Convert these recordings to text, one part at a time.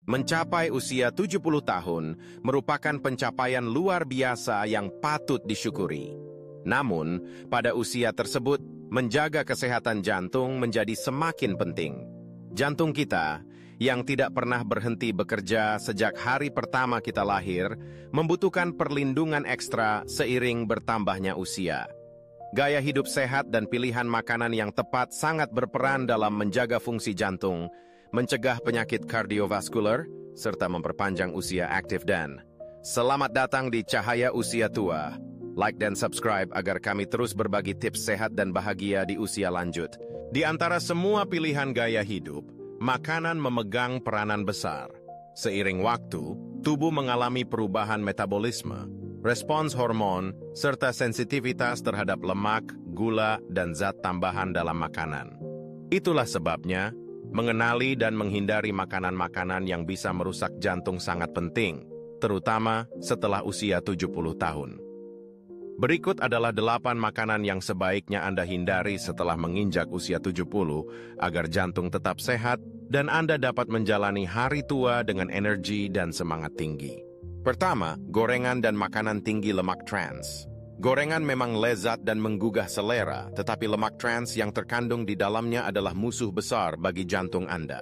Mencapai usia 70 tahun merupakan pencapaian luar biasa yang patut disyukuri. Namun, pada usia tersebut, menjaga kesehatan jantung menjadi semakin penting. Jantung kita, yang tidak pernah berhenti bekerja sejak hari pertama kita lahir, membutuhkan perlindungan ekstra seiring bertambahnya usia. Gaya hidup sehat dan pilihan makanan yang tepat sangat berperan dalam menjaga fungsi jantung, mencegah penyakit kardiovaskular, serta memperpanjang usia aktif dan. Selamat datang di Cahaya Usia Tua. Like dan subscribe agar kami terus berbagi tips sehat dan bahagia di usia lanjut. Di antara semua pilihan gaya hidup, makanan memegang peranan besar. Seiring waktu, tubuh mengalami perubahan metabolisme, respons hormon, serta sensitivitas terhadap lemak, gula, dan zat tambahan dalam makanan. Itulah sebabnya, mengenali dan menghindari makanan-makanan yang bisa merusak jantung sangat penting, terutama setelah usia 70 tahun. Berikut adalah 8 makanan yang sebaiknya Anda hindari setelah menginjak usia 70 agar jantung tetap sehat dan Anda dapat menjalani hari tua dengan energi dan semangat tinggi. Pertama, gorengan dan makanan tinggi lemak trans. Gorengan memang lezat dan menggugah selera, tetapi lemak trans yang terkandung di dalamnya adalah musuh besar bagi jantung Anda.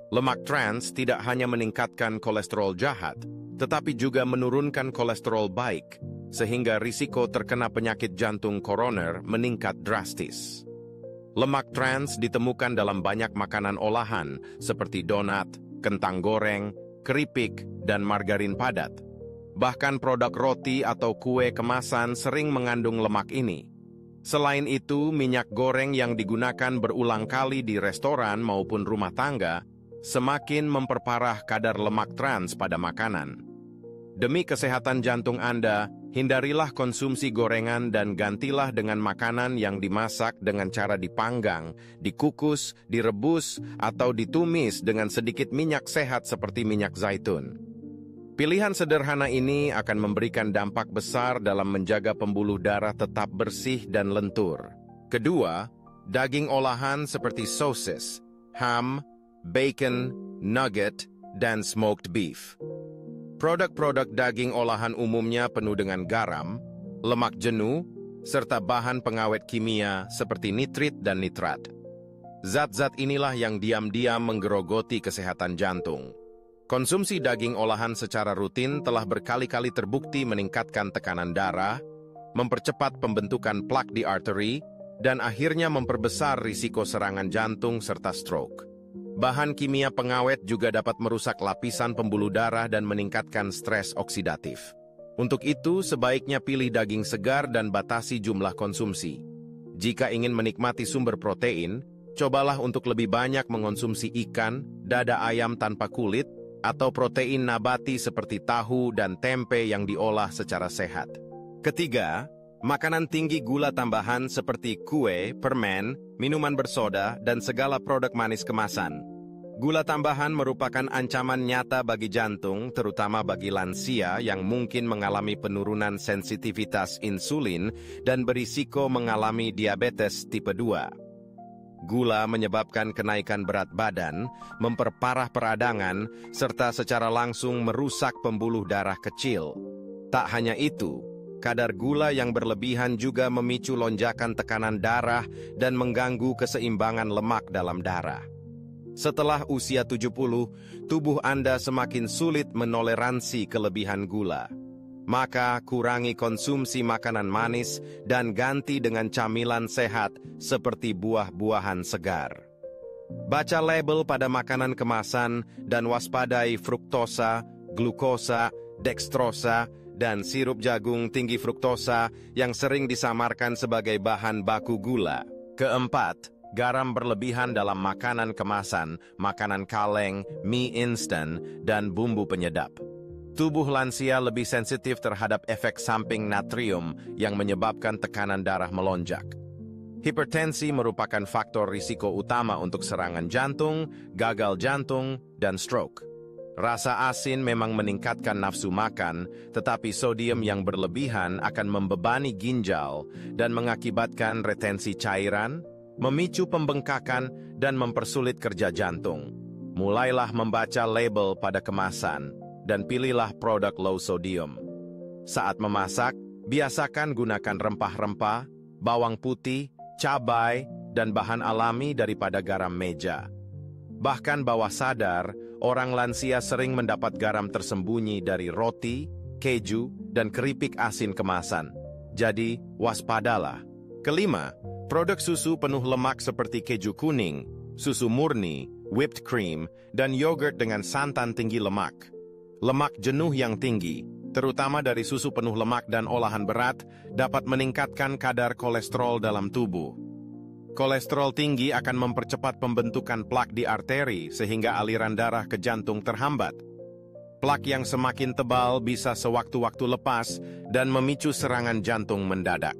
Lemak trans tidak hanya meningkatkan kolesterol jahat, tetapi juga menurunkan kolesterol baik, sehingga risiko terkena penyakit jantung koroner meningkat drastis. Lemak trans ditemukan dalam banyak makanan olahan, seperti donat, kentang goreng, keripik, dan margarin padat. Bahkan produk roti atau kue kemasan sering mengandung lemak ini. Selain itu, minyak goreng yang digunakan berulang kali di restoran maupun rumah tangga semakin memperparah kadar lemak trans pada makanan. Demi kesehatan jantung Anda, hindarilah konsumsi gorengan dan gantilah dengan makanan yang dimasak dengan cara dipanggang, dikukus, direbus, atau ditumis dengan sedikit minyak sehat seperti minyak zaitun. Pilihan sederhana ini akan memberikan dampak besar dalam menjaga pembuluh darah tetap bersih dan lentur. Kedua, daging olahan seperti sosis, ham, bacon, nugget, dan smoked beef. Produk-produk daging olahan umumnya penuh dengan garam, lemak jenuh, serta bahan pengawet kimia seperti nitrit dan nitrat. Zat-zat inilah yang diam-diam menggerogoti kesehatan jantung. Konsumsi daging olahan secara rutin telah berkali-kali terbukti meningkatkan tekanan darah, mempercepat pembentukan plak di arteri, dan akhirnya memperbesar risiko serangan jantung serta stroke. Bahan kimia pengawet juga dapat merusak lapisan pembuluh darah dan meningkatkan stres oksidatif. Untuk itu, sebaiknya pilih daging segar dan batasi jumlah konsumsi. Jika ingin menikmati sumber protein, cobalah untuk lebih banyak mengonsumsi ikan, dada ayam tanpa kulit, atau protein nabati seperti tahu dan tempe yang diolah secara sehat. Ketiga, makanan tinggi gula tambahan seperti kue, permen, minuman bersoda, dan segala produk manis kemasan. Gula tambahan merupakan ancaman nyata bagi jantung, terutama bagi lansia yang mungkin mengalami penurunan sensitivitas insulin dan berisiko mengalami diabetes tipe 2. Gula menyebabkan kenaikan berat badan, memperparah peradangan, serta secara langsung merusak pembuluh darah kecil. Tak hanya itu, kadar gula yang berlebihan juga memicu lonjakan tekanan darah dan mengganggu keseimbangan lemak dalam darah. Setelah usia 70, tubuh Anda semakin sulit menoleransi kelebihan gula. Maka kurangi konsumsi makanan manis dan ganti dengan camilan sehat seperti buah-buahan segar. Baca label pada makanan kemasan dan waspadai fruktosa, glukosa, dekstrosa, dan sirup jagung tinggi fruktosa yang sering disamarkan sebagai bahan baku gula. Keempat, garam berlebihan dalam makanan kemasan, makanan kaleng, mie instan, dan bumbu penyedap. Tubuh lansia lebih sensitif terhadap efek samping natrium yang menyebabkan tekanan darah melonjak. Hipertensi merupakan faktor risiko utama untuk serangan jantung, gagal jantung, dan stroke. Rasa asin memang meningkatkan nafsu makan, tetapi sodium yang berlebihan akan membebani ginjal dan mengakibatkan retensi cairan, memicu pembengkakan, dan mempersulit kerja jantung. Mulailah membaca label pada kemasan dan pilihlah produk low sodium. Saat memasak, biasakan gunakan rempah-rempah, bawang putih, cabai, dan bahan alami daripada garam meja. Bahkan bawah sadar, orang lansia sering mendapat garam tersembunyi dari roti, keju, dan keripik asin kemasan. Jadi, waspadalah. Kelima, produk susu penuh lemak seperti keju kuning, susu murni, whipped cream, dan yogurt dengan santan tinggi lemak. Lemak jenuh yang tinggi, terutama dari susu penuh lemak dan olahan berat, dapat meningkatkan kadar kolesterol dalam tubuh. Kolesterol tinggi akan mempercepat pembentukan plak di arteri sehingga aliran darah ke jantung terhambat. Plak yang semakin tebal bisa sewaktu-waktu lepas dan memicu serangan jantung mendadak.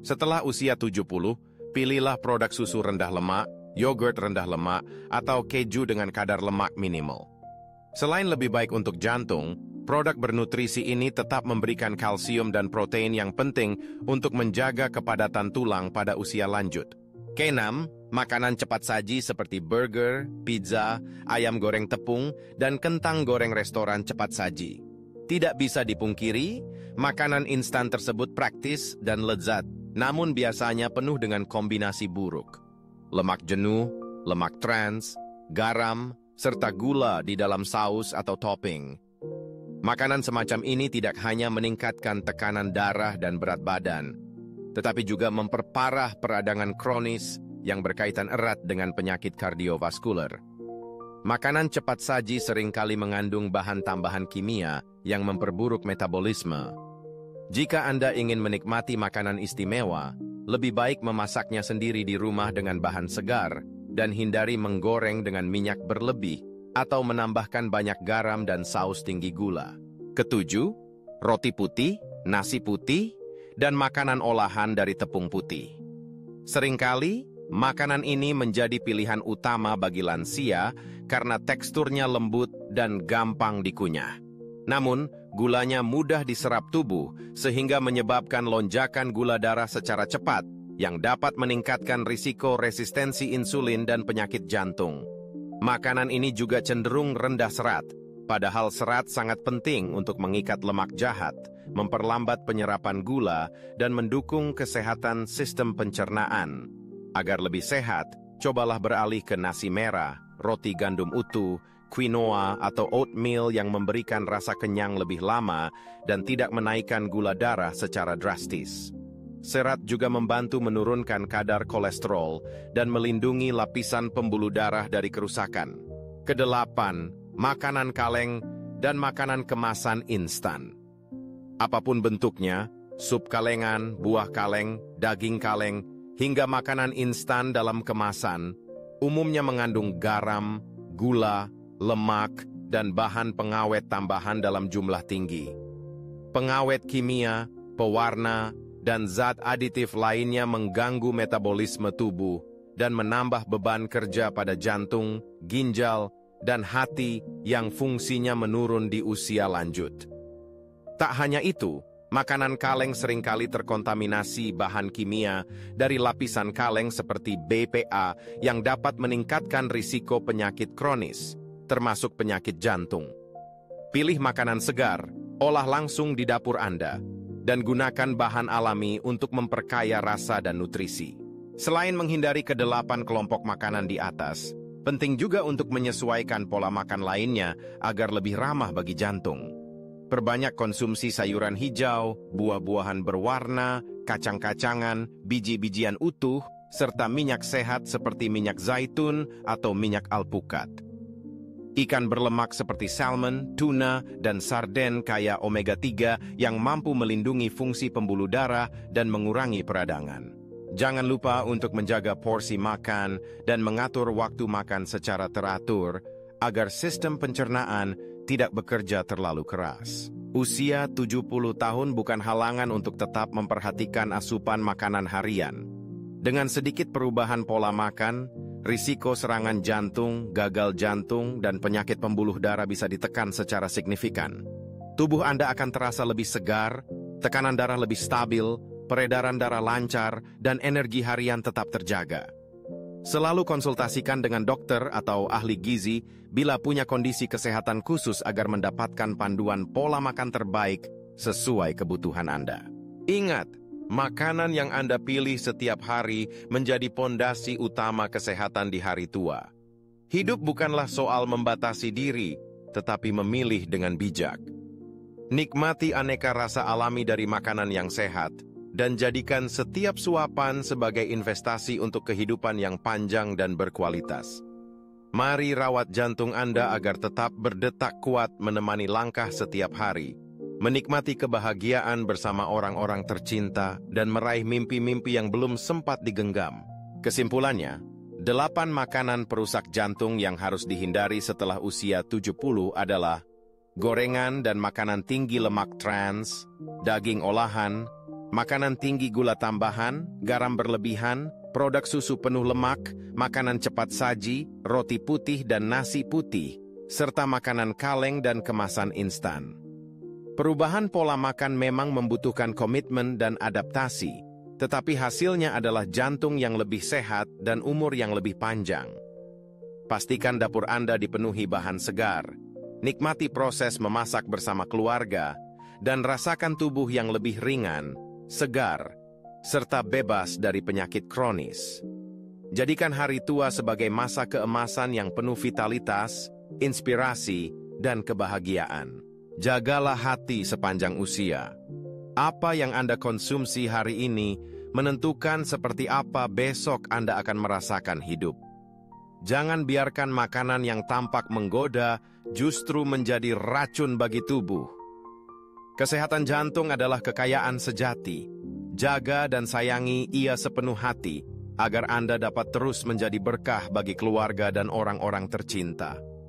Setelah usia 70, pilihlah produk susu rendah lemak, yogurt rendah lemak, atau keju dengan kadar lemak minimal. Selain lebih baik untuk jantung, produk bernutrisi ini tetap memberikan kalsium dan protein yang penting untuk menjaga kepadatan tulang pada usia lanjut. Keenam, makanan cepat saji seperti burger, pizza, ayam goreng tepung, dan kentang goreng restoran cepat saji. Tidak bisa dipungkiri, makanan instan tersebut praktis dan lezat, namun biasanya penuh dengan kombinasi buruk. Lemak jenuh, lemak trans, garam, serta gula di dalam saus atau topping. Makanan semacam ini tidak hanya meningkatkan tekanan darah dan berat badan, tetapi juga memperparah peradangan kronis yang berkaitan erat dengan penyakit kardiovaskuler. Makanan cepat saji seringkali mengandung bahan tambahan kimia yang memperburuk metabolisme. Jika Anda ingin menikmati makanan istimewa, lebih baik memasaknya sendiri di rumah dengan bahan segar dan hindari menggoreng dengan minyak berlebih atau menambahkan banyak garam dan saus tinggi gula. Ketujuh, roti putih, nasi putih, dan makanan olahan dari tepung putih. Seringkali, makanan ini menjadi pilihan utama bagi lansia karena teksturnya lembut dan gampang dikunyah. Namun, gulanya mudah diserap tubuh sehingga menyebabkan lonjakan gula darah secara cepat yang dapat meningkatkan risiko resistensi insulin dan penyakit jantung. Makanan ini juga cenderung rendah serat, padahal serat sangat penting untuk mengikat lemak jahat, memperlambat penyerapan gula, dan mendukung kesehatan sistem pencernaan. Agar lebih sehat, cobalah beralih ke nasi merah, roti gandum utuh, quinoa atau oatmeal yang memberikan rasa kenyang lebih lama dan tidak menaikkan gula darah secara drastis. Serat juga membantu menurunkan kadar kolesterol dan melindungi lapisan pembuluh darah dari kerusakan. Kedelapan, makanan kaleng dan makanan kemasan instan. Apapun bentuknya, sup kalengan, buah kaleng, daging kaleng, hingga makanan instan dalam kemasan, umumnya mengandung garam, gula, lemak, dan bahan pengawet tambahan dalam jumlah tinggi. Pengawet kimia, pewarna, dan zat aditif lainnya mengganggu metabolisme tubuh dan menambah beban kerja pada jantung, ginjal, dan hati yang fungsinya menurun di usia lanjut. Tak hanya itu, makanan kaleng seringkali terkontaminasi bahan kimia dari lapisan kaleng seperti BPA yang dapat meningkatkan risiko penyakit kronis, termasuk penyakit jantung. Pilih makanan segar, olah langsung di dapur Anda, dan gunakan bahan alami untuk memperkaya rasa dan nutrisi. Selain menghindari kedelapan kelompok makanan di atas, penting juga untuk menyesuaikan pola makan lainnya agar lebih ramah bagi jantung. Perbanyak konsumsi sayuran hijau, buah-buahan berwarna, kacang-kacangan, biji-bijian utuh, serta minyak sehat seperti minyak zaitun atau minyak alpukat. Ikan berlemak seperti salmon, tuna, dan sarden kaya omega-3 yang mampu melindungi fungsi pembuluh darah dan mengurangi peradangan. Jangan lupa untuk menjaga porsi makan dan mengatur waktu makan secara teratur agar sistem pencernaan tidak bekerja terlalu keras. Usia 70 tahun bukan halangan untuk tetap memperhatikan asupan makanan harian. Dengan sedikit perubahan pola makan, risiko serangan jantung, gagal jantung, dan penyakit pembuluh darah bisa ditekan secara signifikan. Tubuh Anda akan terasa lebih segar, tekanan darah lebih stabil, peredaran darah lancar, dan energi harian tetap terjaga. Selalu konsultasikan dengan dokter atau ahli gizi bila punya kondisi kesehatan khusus agar mendapatkan panduan pola makan terbaik sesuai kebutuhan Anda. Ingat, makanan yang Anda pilih setiap hari menjadi pondasi utama kesehatan di hari tua. Hidup bukanlah soal membatasi diri, tetapi memilih dengan bijak. Nikmati aneka rasa alami dari makanan yang sehat, dan jadikan setiap suapan sebagai investasi untuk kehidupan yang panjang dan berkualitas. Mari rawat jantung Anda agar tetap berdetak kuat menemani langkah setiap hari, menikmati kebahagiaan bersama orang-orang tercinta, dan meraih mimpi-mimpi yang belum sempat digenggam. Kesimpulannya, 8 makanan perusak jantung yang harus dihindari setelah usia 70 adalah gorengan dan makanan tinggi lemak trans, daging olahan, makanan tinggi gula tambahan, garam berlebihan, produk susu penuh lemak, makanan cepat saji, roti putih dan nasi putih, serta makanan kaleng dan kemasan instan. Perubahan pola makan memang membutuhkan komitmen dan adaptasi, tetapi hasilnya adalah jantung yang lebih sehat dan umur yang lebih panjang. Pastikan dapur Anda dipenuhi bahan segar, nikmati proses memasak bersama keluarga, dan rasakan tubuh yang lebih ringan, segar, serta bebas dari penyakit kronis. Jadikan hari tua sebagai masa keemasan yang penuh vitalitas, inspirasi, dan kebahagiaan. Jagalah hati sepanjang usia. Apa yang Anda konsumsi hari ini menentukan seperti apa besok Anda akan merasakan hidup. Jangan biarkan makanan yang tampak menggoda justru menjadi racun bagi tubuh. Kesehatan jantung adalah kekayaan sejati. Jaga dan sayangi ia sepenuh hati, agar Anda dapat terus menjadi berkah bagi keluarga dan orang-orang tercinta.